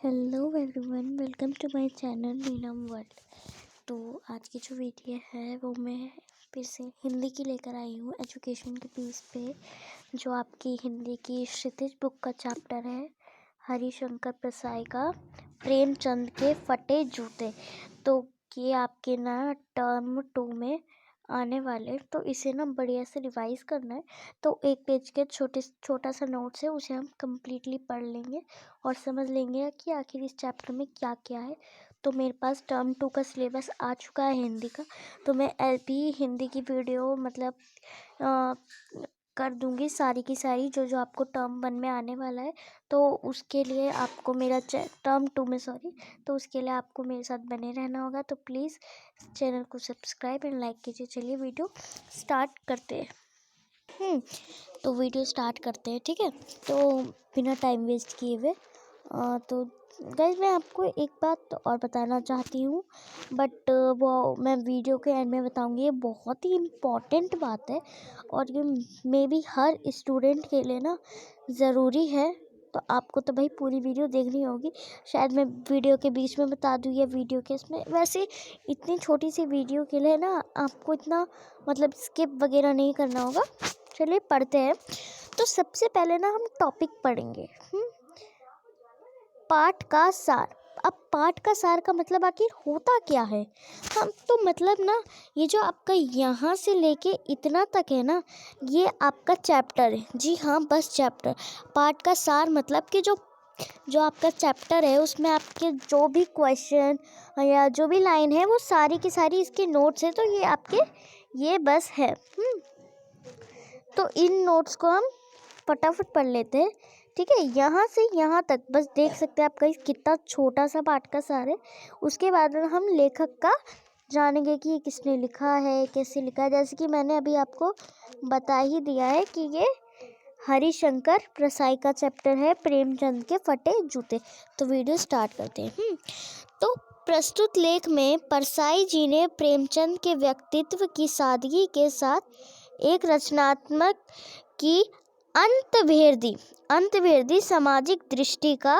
Hello everyone, welcome to my channel Neelam world. तो आज की जो वीडियो है वो मैं फिर से हिंदी की लेकर आई हूँ एजुकेशन के बेस पे। जो आपकी हिंदी की क्षितिज बुक का चैप्टर है हरिशंकर प्रसाई का प्रेमचंद के फटे जूते। तो ये आपके ना टर्म 2 में आने वाले, तो इसे ना बढ़िया से रिवाइज करना है। तो एक पेज के छोटा सा नोट्स है, उसे हम कम्प्लीटली पढ़ लेंगे और समझ लेंगे कि आखिर इस चैप्टर में क्या क्या है। तो मेरे पास टर्म 2 का सिलेबस आ चुका है हिंदी का, तो मैं अभी हिंदी की वीडियो कर दूंगी सारी की सारी जो जो आपको टर्म 1 में आने वाला है। तो उसके लिए आपको मेरा टर्म 2 में तो उसके लिए आपको मेरे साथ बने रहना होगा। तो प्लीज़ चैनल को सब्सक्राइब एंड लाइक कीजिए। चलिए वीडियो स्टार्ट करते हैं। तो वीडियो स्टार्ट करते हैं, ठीक है। तो बिना टाइम वेस्ट किए हुए तो गाइस मैं आपको एक बात और बताना चाहती हूँ, बट वो मैं वीडियो के एंड में बताऊँगी। ये बहुत ही इम्पॉर्टेंट बात है और ये मे बी हर स्टूडेंट के लिए ना ज़रूरी है। तो आपको तो भाई पूरी वीडियो देखनी होगी। शायद मैं वीडियो के बीच में बता दूँ या वीडियो के इसमें, वैसे इतनी छोटी सी वीडियो के लिए ना आपको इतना मतलब स्किप वगैरह नहीं करना होगा। चलिए पढ़ते हैं। तो सबसे पहले ना हम टॉपिक पढ़ेंगे, पाठ का सार। अब पाठ का सार का मतलब आखिर होता क्या है। हम तो मतलब ना ये जो आपका यहाँ से लेके इतना तक है ना, ये आपका चैप्टर है। जी हाँ, बस चैप्टर। पाठ का सार मतलब कि जो जो आपका चैप्टर है उसमें आपके जो भी क्वेश्चन या जो भी लाइन है वो सारी की सारी इसके नोट्स है। तो ये आपके ये बस है। तो इन नोट्स को हम फटाफट पढ़ लेते हैं, ठीक है। यहाँ से यहाँ तक बस देख सकते हैं आपका कितना छोटा सा पाठ का सार है। उसके बाद हम लेखक का जानेंगे कि किसने लिखा है, कैसे लिखा है। जैसे कि मैंने अभी आपको बता ही दिया है कि ये हरिशंकर प्रसाई का चैप्टर है प्रेमचंद के फटे जूते। तो वीडियो स्टार्ट करते हैं। तो प्रस्तुत लेख में परसाई जी ने प्रेमचंद के व्यक्तित्व की सादगी के साथ एक रचनात्मक की अंतर्वेदी सामाजिक दृष्टि का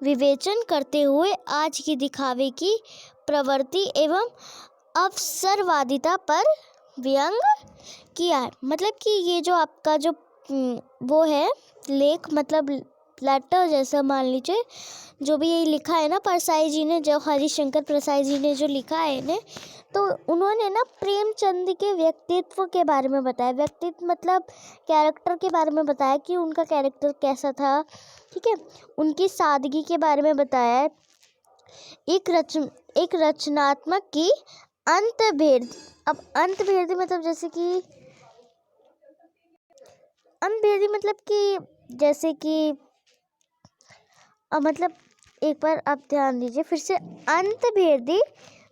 विवेचन करते हुए आज की दिखावे की प्रवृत्ति एवं अवसरवादिता पर व्यंग किया है। मतलब कि ये जो आपका जो वो है लेख, मतलब लेटर जैसा मान लीजिए, जो भी ये लिखा है ना परसाई जी ने, जो हरिशंकर प्रसाई जी ने जो लिखा है इन्हें, तो उन्होंने ना प्रेमचंद के व्यक्तित्व के बारे में बताया। व्यक्तित्व मतलब कैरेक्टर के बारे में बताया कि उनका कैरेक्टर कैसा था, ठीक है। उनकी सादगी के बारे में बताया। एक रचनात्मक की अंतर्भेद। अब अंतर्भेद मतलब जैसे कि अंतर्भेदी मतलब कि जैसे कि मतलब एक बार आप ध्यान दीजिए फिर से। अंतर्भेदी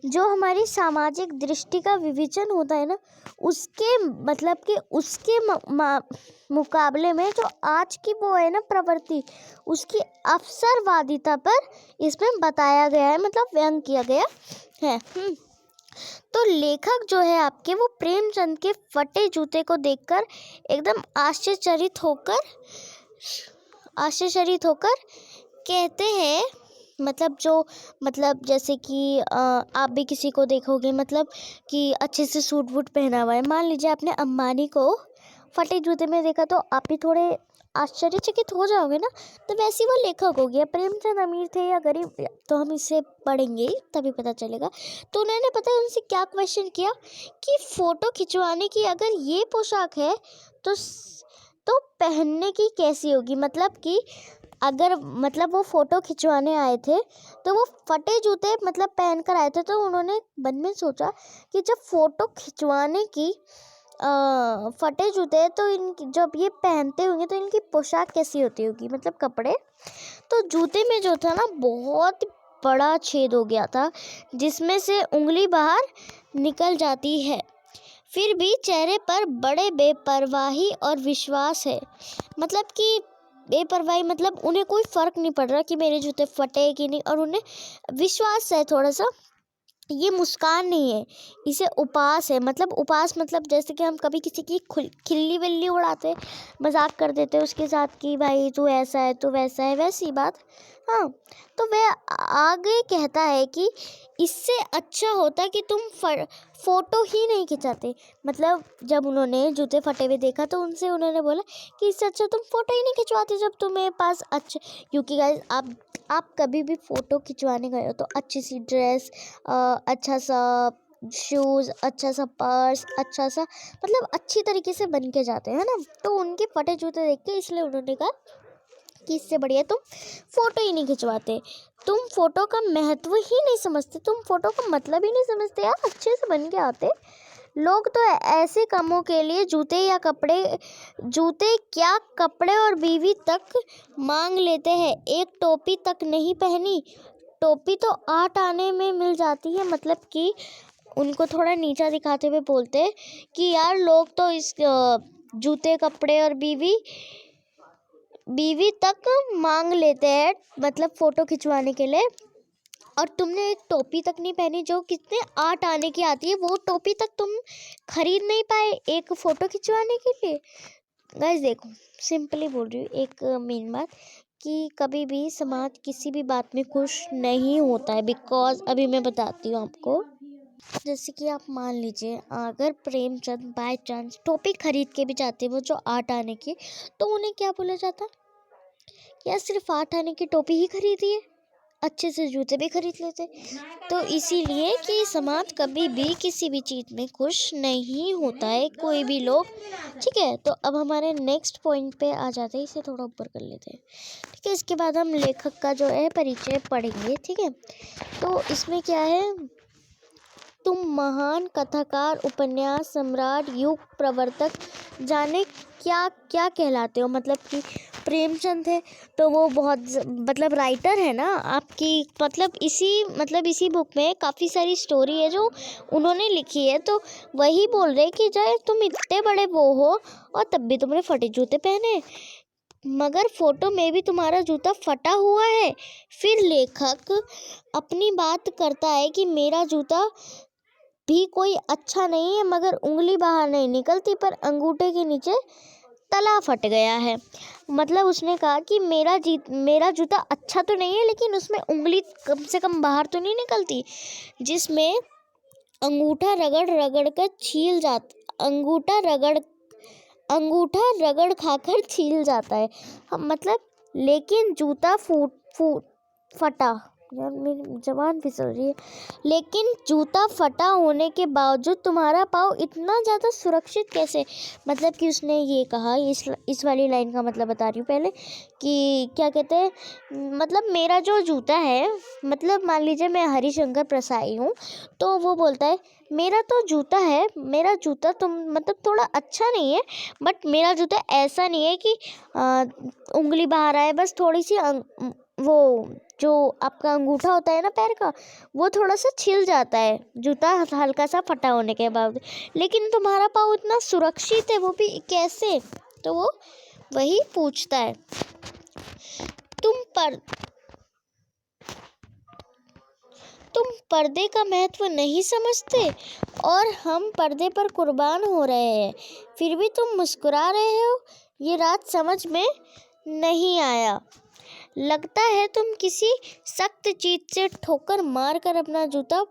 जो हमारी सामाजिक दृष्टि का विवेचन होता है ना, उसके मतलब कि उसके मुकाबले में जो आज की वो है ना प्रवृत्ति, उसकी अवसरवादिता पर इसमें बताया गया है, मतलब व्यंग किया गया है। तो लेखक जो है आपके वो प्रेमचंद के फटे जूते को देखकर एकदम आश्चर्यचकित होकर कहते हैं, मतलब जैसे कि आप भी किसी को देखोगे, मतलब कि अच्छे से सूट वूट पहना हुआ है, मान लीजिए आपने अंबानी को फटे जूते में देखा तो आप भी थोड़े आश्चर्यचकित हो जाओगे ना। तो वैसे वो लेखक हो गया। प्रेमचंद अमीर थे या गरीब तो हम इसे पढ़ेंगे तभी पता चलेगा। तो उन्होंने पता है उनसे क्या क्वेश्चन किया कि फ़ोटो खिंचवाने की अगर ये पोशाक है तो पहनने की कैसी होगी। मतलब कि अगर मतलब वो फ़ोटो खिंचवाने आए थे तो वो फटे जूते मतलब पहन कर आए थे। तो उन्होंने मन में सोचा कि जब फ़ोटो खिंचवाने की फटे जूते तो जब ये पहनते होंगे तो इनकी पोशाक कैसी होती होगी, मतलब कपड़े। तो जूते में जो था ना बहुत बड़ा छेद हो गया था जिसमें से उंगली बाहर निकल जाती है। फिर भी चेहरे पर बड़े बेपरवाही और विश्वास है। मतलब कि बेपरवाही मतलब उन्हें कोई फ़र्क नहीं पड़ रहा कि मेरे जूते फटे कि नहीं, और उन्हें विश्वास है थोड़ा सा ये मुस्कान नहीं है, इसे उपास है। मतलब उपास मतलब जैसे कि हम कभी किसी की खिल्ली विल्ली उड़ाते, मजाक कर देते उसके साथ कि भाई तू ऐसा है तू वैसा है, वैसी बात। हाँ, तो वह आगे कहता है कि इससे अच्छा होता कि तुम फोटो ही नहीं खिंचाते। मतलब जब उन्होंने जूते फटे हुए देखा तो उनसे उन्होंने बोला कि इससे अच्छा तुम फोटो ही नहीं खिंचवाते जब तुम्हें पास अच्छा। क्योंकि गाइस आप कभी भी फ़ोटो खिंचवाने गए हो तो अच्छी सी ड्रेस, अच्छा सा शूज़, अच्छा सा पर्स, अच्छा सा मतलब अच्छी तरीके से बन के जाते हैं ना। तो उनके फटे जूते देख के इसलिए उन्होंने कहा कि इससे बढ़िया तुम फ़ोटो ही नहीं खिंचवाते। तुम फ़ोटो का महत्व ही नहीं समझते, तुम फ़ोटो का मतलब ही नहीं समझते यार, अच्छे से बन के आते। लोग तो ऐसे कामों के लिए जूते क्या कपड़े और बीवी तक मांग लेते हैं। एक टोपी तक नहीं पहनी, टोपी तो 8 आने में मिल जाती है। मतलब कि उनको थोड़ा नीचा दिखाते हुए बोलते हैं कि यार लोग तो इस जूते कपड़े और बीवी तक मांग लेते हैं, मतलब फ़ोटो खिंचवाने के लिए, और तुमने एक टोपी तक नहीं पहनी जो कितने 8 आने की आती है, वो टोपी तक तुम खरीद नहीं पाए एक फ़ोटो खिंचवाने के लिए। गाइस देखो, सिंपली बोल रही हूँ एक मेन बात कि कभी भी समाज किसी भी बात में खुश नहीं होता है। बिकॉज अभी मैं बताती हूँ आपको, जैसे कि आप मान लीजिए अगर प्रेमचंद बाय चांस टोपी खरीद के भी जाते वो जो 8 आने की, तो उन्हें क्या बोला जाता, या सिर्फ 8 आने की टोपी ही खरीदी है, अच्छे से जूते भी खरीद लेते। तो इसीलिए कि समाज कभी भी किसी भी चीज़ में खुश नहीं होता है, कोई भी लोग। ठीक है, तो अब हमारे नेक्स्ट पॉइंट पे आ जाते हैं, इसे थोड़ा ऊपर कर लेते हैं। ठीक है, इसके बाद हम लेखक का जो है परिचय पढ़ेंगे। ठीक है, तो इसमें क्या है, तुम महान कथाकार, उपन्यास सम्राट, युग प्रवर्तक, जाने क्या क्या कहलाते हो। मतलब कि प्रेमचंद है तो वो बहुत मतलब राइटर है ना आपकी, मतलब इसी बुक में काफ़ी सारी स्टोरी है जो उन्होंने लिखी है। तो वही बोल रहे कि चाहे तुम इतने बड़े वो हो और तब भी तुमने फटे जूते पहने, मगर फोटो में भी तुम्हारा जूता फटा हुआ है। फिर लेखक अपनी बात करता है कि मेरा जूता भी कोई अच्छा नहीं है, मगर उंगली बाहर नहीं निकलती, पर अंगूठे के नीचे तला फट गया है। मतलब उसने कहा कि मेरा जूता अच्छा तो नहीं है, लेकिन उसमें उंगली कम से कम बाहर तो नहीं निकलती, जिसमें अंगूठा रगड़ रगड़ कर छील जाता, अंगूठा रगड़ खाकर छील जाता है। मतलब लेकिन जूता फटा, यार मेरी जबान फिसल रही है, लेकिन जूता फटा होने के बावजूद तुम्हारा पाँव इतना ज़्यादा सुरक्षित कैसे। मतलब कि उसने ये कहा, इस वाली लाइन का मतलब बता रही हूँ पहले कि क्या कहते हैं, मतलब मेरा जो जूता है, मतलब मान लीजिए मैं हरिशंकर प्रसाई हूँ, तो वो बोलता है मेरा तो जूता है, मेरा जूता तुम मतलब थोड़ा अच्छा नहीं है, बट मेरा जूता ऐसा नहीं है कि उंगली बाहर आए, बस थोड़ी सी वो जो आपका अंगूठा होता है ना पैर का, वो थोड़ा सा छिल जाता है जूता हल्का सा फटा होने के बाद, लेकिन तुम्हारा पाँव इतना सुरक्षित है, वो भी कैसे। तो वो वही पूछता है, तुम पर्दे का महत्व नहीं समझते और हम पर्दे पर कुर्बान हो रहे हैं, फिर भी तुम मुस्कुरा रहे हो। ये रात समझ में नहीं आया, लगता है तुम किसी सख्त चीज से ठोकर मार कर अपना जूता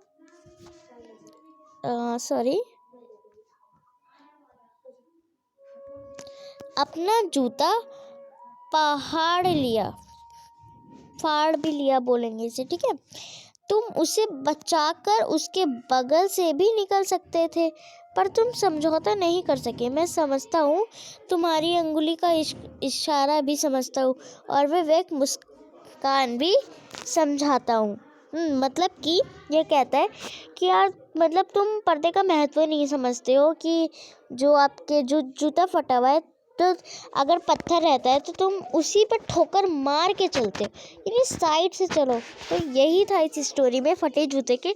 फाड़ भी लिया बोलेंगे इसे। ठीक है, तुम उसे बचाकर उसके बगल से भी निकल सकते थे, पर तुम समझौता नहीं कर सके। मैं समझता हूँ, तुम्हारी अंगुली का इशारा भी समझता हूँ, और वह एक मुस्कान भी समझाता हूँ। मतलब कि ये कहता है कि यार मतलब तुम पर्दे का महत्व नहीं समझते हो, कि जो आपके जूता फटा हुआ है, तो अगर पत्थर रहता है तो तुम उसी पर ठोकर मार के चलते हो, यानी साइड से चलो। तो यही था इस स्टोरी में फटे जूते के।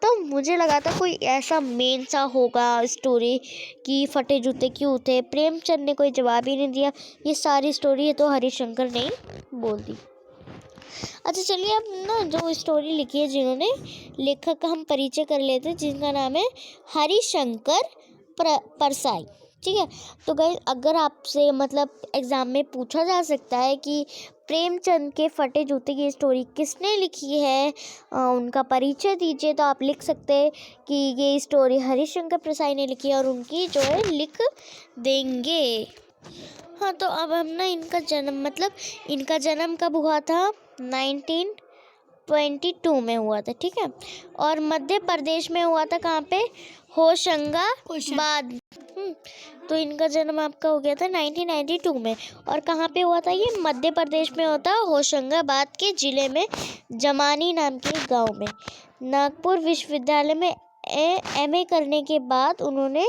तो मुझे लगा था कोई ऐसा मेन सा होगा स्टोरी कि फटे जूते क्यों थे। प्रेमचंद ने कोई जवाब ही नहीं दिया, ये सारी स्टोरी है तो हरिशंकर ने ही बोल दी। अच्छा चलिए, अब ना जो स्टोरी लिखी है जिन्होंने, लेखक का हम परिचय कर लेते हैं, जिनका नाम है हरिशंकर परसाई। ठीक है। तो गाइस, अगर आपसे मतलब एग्जाम में पूछा जा सकता है कि प्रेमचंद के फटे जूते की स्टोरी किसने लिखी है, उनका परिचय दीजिए, तो आप लिख सकते हैं कि ये स्टोरी हरिशंकर परसाई ने लिखी है और उनकी जो है लिख देंगे। हाँ, तो अब हम ना इनका जन्म कब हुआ था? 1922 में हुआ था। ठीक है। और मध्य प्रदेश में हुआ था। कहाँ पे? होशंगाबाद। तो इनका जन्म आपका हो गया था 1992 में। और कहाँ पे हुआ था? ये मध्य प्रदेश में होता, होशंगाबाद के जिले में जमानी नाम के गांव में। नागपुर विश्वविद्यालय में MA करने के बाद उन्होंने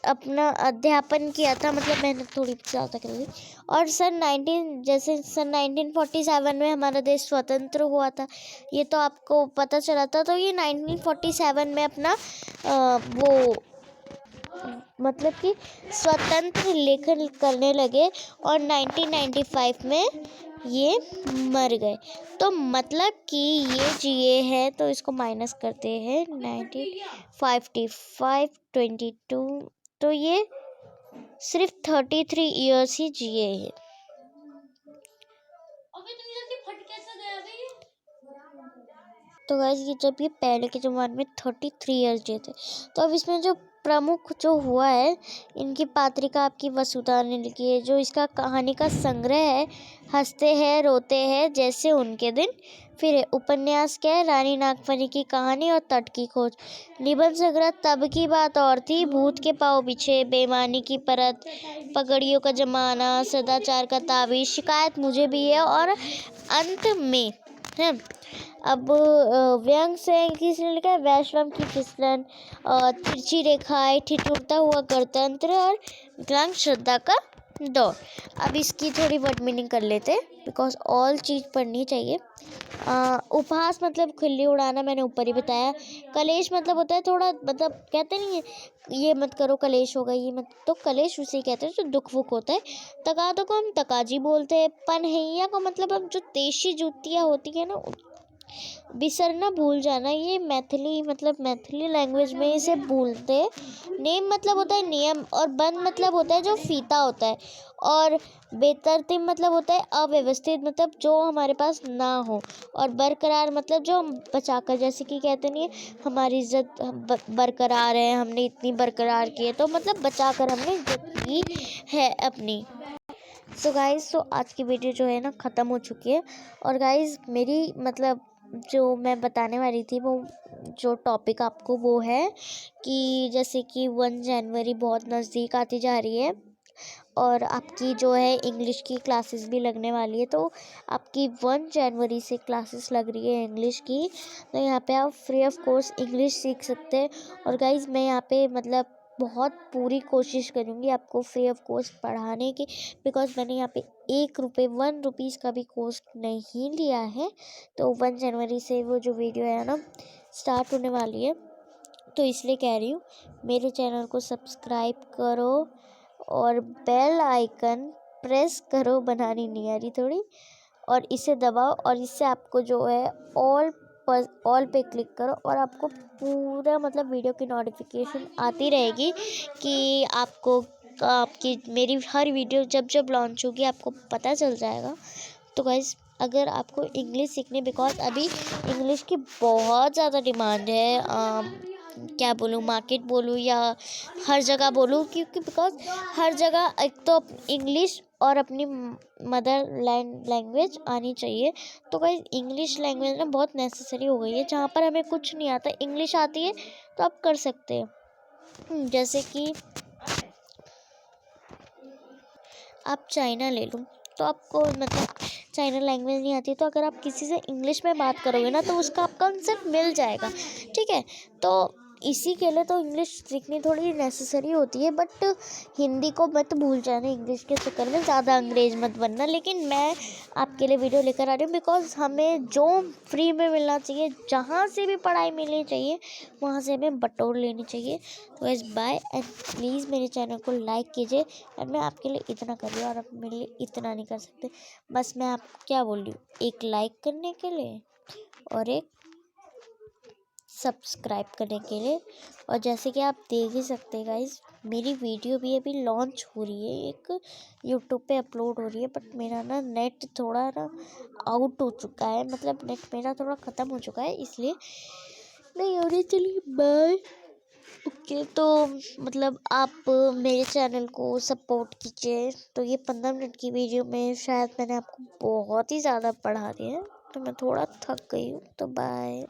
अपना अध्यापन किया था, मतलब मेहनत थोड़ी ज़्यादा कर ली। और सन 1947 में हमारा देश स्वतंत्र हुआ था, ये तो आपको पता चला था। तो ये 1947 में अपना वो मतलब कि स्वतंत्र लेखन करने लगे और 1995 में ये मर गए। तो मतलब कि ये जिए हैं, तो इसको माइनस करते हैं 1955 22, तो ये सिर्फ 33 ईयर्स ही जिए हैं। तो गाइस, ये जब ये पहले के ज़माने में 33 ईयर्स जिए थे। तो अब इसमें जो प्रमुख जो हुआ है, इनकी पात्रिका आपकी वसुधा ने लिखी है। जो इसका कहानी का संग्रह है, हंसते हैं रोते हैं जैसे उनके दिन। फिर उपन्यास क्या है? रानी नागफनी की कहानी और तट की खोज। निबंध संग्रह तब की बात और थी, भूत के पाँव पीछे, बेईमानी की परत, पगड़ियों का जमाना, सदाचार का ताबीज, शिकायत मुझे भी है, और अंत में है। अब व्यंग से किसने लिखा है? वैश्रम की फिसलन, तिरछी रेखाएं, ठिठुरता हुआ गणतंत्र और विकलांग श्रद्धा का दौर। अब इसकी थोड़ी वर्ड मीनिंग कर लेते हैं, बिकॉज ऑल चीज़ पढ़नी चाहिए। उपहास मतलब खिल्ली उड़ाना, मैंने ऊपर ही बताया। कलेश मतलब होता है थोड़ा, मतलब कहते नहीं है ये मत करो कलेश होगा, ये मत, तो कलेश उसे कहते हैं जो दुख वुख होता है। तगादों को हम तकाजी बोलते हैं। पनहैया को मतलब अब जो देशी जूतियाँ होती है ना, बिसरना भूल जाना, ये मैथिली लैंग्वेज में इसे भूलते हैं। नेम मतलब होता है नियम, और बंद मतलब होता है जो फीता होता है, और बेतरतीब मतलब होता है अव्यवस्थित, मतलब जो हमारे पास ना हो, और बरकरार मतलब जो हम बचाकर, जैसे कि कहते नहीं है हमारी इज्जत बरकरार है, हमने इतनी बरकरार की है, तो मतलब बचाकर हमने इज्जत की है अपनी। सो गाइज़, आज की वीडियो जो है ना ख़त्म हो चुकी है। और गाइज़, मेरी मतलब जो मैं बताने वाली थी, वो जो टॉपिक आपको, वो है कि जैसे कि 1 जनवरी बहुत नज़दीक आती जा रही है और आपकी जो है इंग्लिश की क्लासेस भी लगने वाली है। तो आपकी 1 जनवरी से क्लासेस लग रही है इंग्लिश की, तो यहाँ पे आप फ्री ऑफ कोर्स इंग्लिश सीख सकते हैं। और गाइज़, मैं यहाँ पे मतलब बहुत पूरी कोशिश करूँगी आपको फ्री ऑफ कोर्स पढ़ाने की, बिकॉज मैंने यहाँ पे 1 रुपीज़ का भी कोर्स नहीं लिया है। तो 1 जनवरी से वो जो वीडियो है ना स्टार्ट होने वाली है, तो इसलिए कह रही हूँ मेरे चैनल को सब्सक्राइब करो और बेल आइकन प्रेस करो, बनानी नहीं आ रही थोड़ी, और इसे दबाओ, और इससे आपको जो है ऑल पे क्लिक करो, और आपको पूरा मतलब वीडियो की नोटिफिकेशन आती रहेगी कि आपकी मेरी हर वीडियो जब जब लॉन्च होगी आपको पता चल जाएगा। तो गाइस, अगर आपको इंग्लिश सीखनी, बिकॉज अभी इंग्लिश की बहुत ज़्यादा डिमांड है, क्या बोलूँ, मार्केट बोलूँ या हर जगह बोलूँ, क्योंकि बिकॉज हर जगह एक तो इंग्लिश और अपनी मदर लैंग्वेज आनी चाहिए। तो गाइस, इंग्लिश लैंग्वेज ना बहुत नेसेसरी हो गई है। जहाँ पर हमें कुछ नहीं आता, इंग्लिश आती है तो आप कर सकते हैं। जैसे कि आप चाइना ले लो, तो आपको मतलब चाइना लैंग्वेज नहीं आती, तो अगर आप किसी से इंग्लिश में बात करोगे ना, तो उसका आपका आंसर मिल जाएगा। ठीक है। तो इसी के लिए तो इंग्लिश सीखनी थोड़ी नेसेसरी होती है, बट हिंदी को मत भूल जाना, इंग्लिश के चक्कर में ज़्यादा अंग्रेज मत बनना। लेकिन मैं आपके लिए वीडियो लेकर आ रही हूँ बिकॉज हमें जो फ्री में मिलना चाहिए, जहाँ से भी पढ़ाई मिलनी चाहिए वहाँ से हमें बटोर लेनी चाहिए। तो गाइस बाय, एंड प्लीज़ मेरे चैनल को लाइक कीजिए। एंड मैं आपके लिए इतना कर रही हूँ और आप मेरे लिए इतना नहीं कर सकते। बस मैं आपको क्या बोल रही हूँ, एक लाइक करने के लिए और एक सब्सक्राइब करने के लिए। और जैसे कि आप देख ही सकते हैं गाइस, मेरी वीडियो भी अभी लॉन्च हो रही है, एक यूट्यूब पे अपलोड हो रही है, बट मेरा ना नेट थोड़ा ना आउट हो चुका है, मतलब नेट मेरा थोड़ा ख़त्म हो चुका है, इसलिए नहीं हो रही। चलिए बाय। ओके, तो मतलब आप मेरे चैनल को सपोर्ट कीजिए। तो ये 15 मिनट की वीडियो में शायद मैंने आपको बहुत ही ज़्यादा पढ़ा दिया है, तो मैं थोड़ा थक गई हूँ। तो बाय।